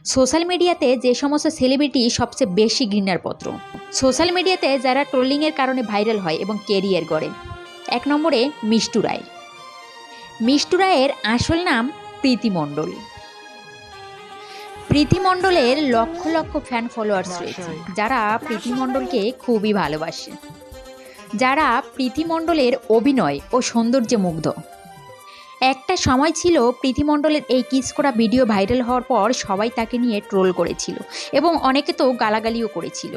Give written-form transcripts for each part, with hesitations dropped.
Social মিডিয়াতে যে সমস্ত সেলিব্রিটি সবচেয়ে বেশি ঘৃণার পাত্র। সোশ্যাল মিডিয়াতে যারা ট্রোলিংয়ের কারণে ভাইরাল হয় এবং কেরিয়ার গড়ে। 1 নম্বরে মিষ্টু রায়। মিষ্টু রায়ের আসল নাম প্রীতি মণ্ডল। প্রীতি মণ্ডলের লক্ষ লক্ষ ফ্যান ফলোয়ার্স রয়েছে, যারা প্রীতি মণ্ডলকে খুবই ভালোবাসে, যারা প্রীতি মণ্ডলের অভিনয় ও সৌন্দর্যে মুগ্ধ। একটা সময় ছিল প্রীতি মণ্ডলের এই কিস করা ভিডিও ভাইরাল হওয়ার পর সবাই তাকে নিয়ে ট্রোল করেছিল এবং অনেকে তো গালাগালিও করেছিল,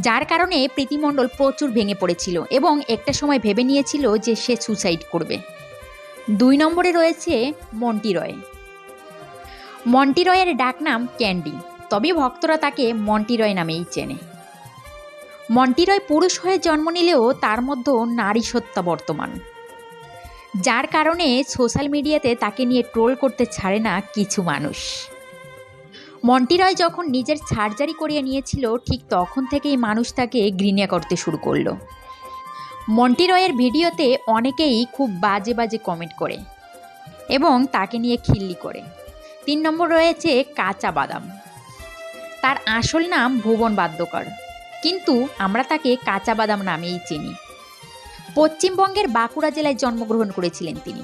যার কারণে প্রীতি মণ্ডল প্রচুর ভেঙে পড়েছিল এবং একটা সময় ভেবে নিয়েছিল যে সে সুসাইড করবে। 2 নম্বরে রয়েছে মন্টি রয়। মন্টি রয়ের ডাকনাম ক্যান্ডি, তবে ভক্তরা তাকে মন্টি রয় নামেই চেনে। মন্টি রয় পুরুষ হয়ে জন্ম নিলেও তার মধ্যে নারী সত্তা বর্তমান, যার কারণে সোশ্যাল মিডিয়াতে তাকে নিয়ে ট্রোল করতে ছাড়ে না কিছু মানুষ। মন্টি রয় যখন নিজের সার্জারি করিয়ে নিয়েছিল, ঠিক তখন থেকেই মানুষ তাকে ঘৃণা করতে শুরু করলো। মন্টি রয়ের ভিডিওতে অনেকেই খুব বাজে বাজে কমেন্ট করে এবং তাকে নিয়ে খিল্লি করে। 3 নম্বর রয়েছে কাঁচা বাদাম। তার আসল নাম ভুবন বাদ্যকর, কিন্তু আমরা তাকে কাঁচা বাদাম নামেই চিনি। পশ্চিমবঙ্গের বাঁকুড়া জেলায় জন্মগ্রহণ করেছিলেন তিনি,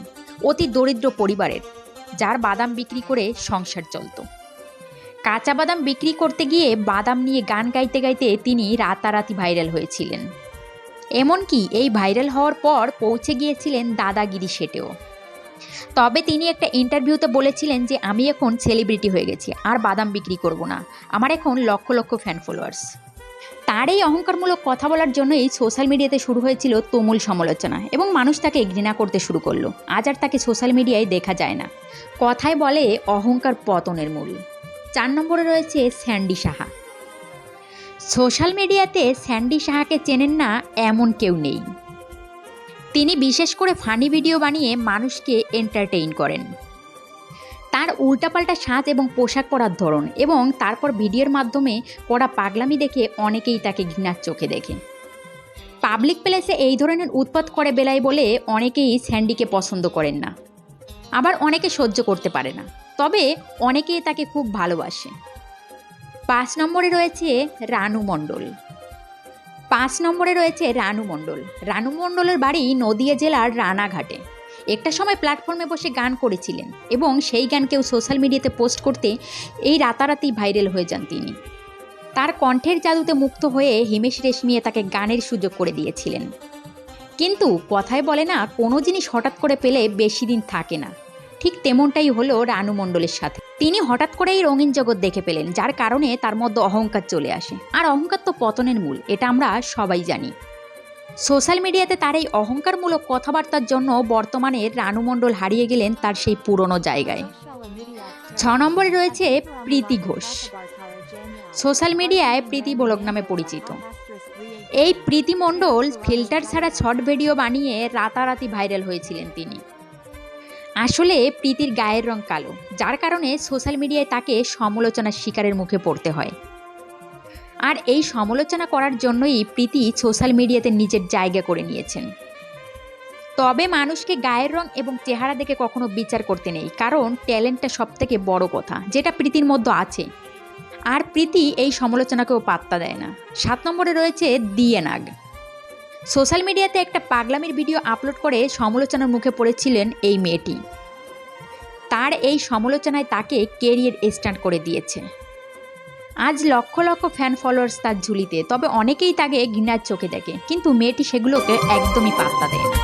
অতি দরিদ্র পরিবারের, যার বাদাম বিক্রি করে সংসার চলত। কাঁচা বাদাম বিক্রি করতে গিয়ে বাদাম নিয়ে গান গাইতে গাইতে তিনি রাতারাতি ভাইরাল হয়েছিলেন। এমনকি এই ভাইরাল হওয়ার পর পৌঁছে গিয়েছিলেন দাদাগিরি সেটেও। তবে তিনি একটা ইন্টারভিউতে বলেছিলেন যে আমি এখন সেলিব্রিটি হয়ে গেছি, আর বাদাম বিক্রি করব না, আমার এখন লক্ষ লক্ষ ফ্যান ফলোয়ার্স। তার এই অহংকারমূলক কথা বলার জন্যই সোশ্যাল মিডিয়াতে শুরু হয়েছিল তুমুল সমালোচনা এবং মানুষ তাকে ঘৃণা করতে শুরু করলো। আজ আর তাকে সোশ্যাল মিডিয়ায় দেখা যায় না। কথায় বলে অহংকার পতনের মূল। 4 নম্বরে রয়েছে স্যান্ডি সাহা। সোশ্যাল মিডিয়াতে স্যান্ডি সাহাকে চেনেন না এমন কেউ নেই। তিনি বিশেষ করে ফানি ভিডিও বানিয়ে মানুষকে এন্টারটেইন করেন। তার উল্টাপাল্টা সাজ এবং পোশাক পরার ধরন এবং তারপর ভিডিওর মাধ্যমে করা পাগলামি দেখে অনেকেই তাকে ঘৃণার চোখে দেখে। পাবলিক প্লেসে এই ধরনের উৎপাত করে বেলায় বলে অনেকেই স্যান্ডিকে পছন্দ করেন না, আবার অনেকে সহ্য করতে পারে না, তবে অনেকেই তাকে খুব ভালোবাসে। 5 নম্বরে রয়েছে রানু মণ্ডল। 5 নম্বরে রয়েছে রানু মণ্ডল। রানু মণ্ডলের বাড়ি নদিয়া জেলার রানাঘাটে। একটা সময় প্ল্যাটফর্মে বসে গান করেছিলেন এবং সেই গান কেউ সোশ্যাল মিডিয়াতে পোস্ট করতে এই রাতারাতি ভাইরাল হয়ে যান তিনি। তার কণ্ঠের জাদুতে মুগ্ধ হয়ে হিমেশ রেশমিয়া তাকে গানের সুযোগ করে দিয়েছিলেন। কিন্তু কথায় বলে না, কোনো জিনিস হঠাৎ করে পেলে বেশি দিন থাকে না। ঠিক তেমনটাই হলো রানু মণ্ডলের সাথে। তিনি হঠাৎ করেই রঙিন জগৎ দেখে পেলেন, যার কারণে তার মধ্যে অহংকার চলে আসে। আর অহংকার তো পতনের মূল, এটা আমরা সবাই জানি। সোশ্যাল মিডিয়াতে তার এই অহংকারমূলক কথাবার্তার জন্য বর্তমানে রানু মণ্ডল হারিয়ে গেলেন তার সেই পুরনো জায়গায়। 6 নম্বরে রয়েছে প্রীতি ঘোষ। সোশ্যাল মিডিয়ায় প্রীতি ব্লগ নামে পরিচিত। এই প্রীতি মণ্ডল ফিল্টার ছাড়া শর্ট ভিডিও বানিয়ে রাতারাতি ভাইরাল হয়েছিলেন তিনি। আসলে প্রীতির গায়ের রং কালো, যার কারণে সোশ্যাল মিডিয়ায় তাকে সমালোচনার শিকারের মুখে পড়তে হয়। আর এই সমালোচনা করার জন্যই প্রীতি সোশ্যাল মিডিয়াতে নিজের জায়গা করে নিয়েছেন। তবে মানুষকে গায়ের রং এবং চেহারা দেখে কখনো বিচার করতে নেই, কারণ ট্যালেন্টটা সবথেকে বড় কথা, যেটা প্রীতির মধ্যে আছে। আর প্রীতি এই সমালোচনাকেও পাত্তা দেয় না। 7 নম্বরে রয়েছে দিয়ে নাগ। সোশ্যাল মিডিয়াতে একটা পাগলামির ভিডিও আপলোড করে সমালোচনার মুখে পড়েছিলেন এই মেয়েটি। তার এই সমালোচনায় তাকে কেরিয়ার স্টার্ট করে দিয়েছে। আজ লক্ষ লক্ষ ফ্যান ফলোয়ার্স তার ঝুলিতে, তবে অনেকেই তাকে ঘৃণার চোখে দেখে, কিন্তু মেয়েটি সেগুলোকে একদমই পাত্তা দেয় না।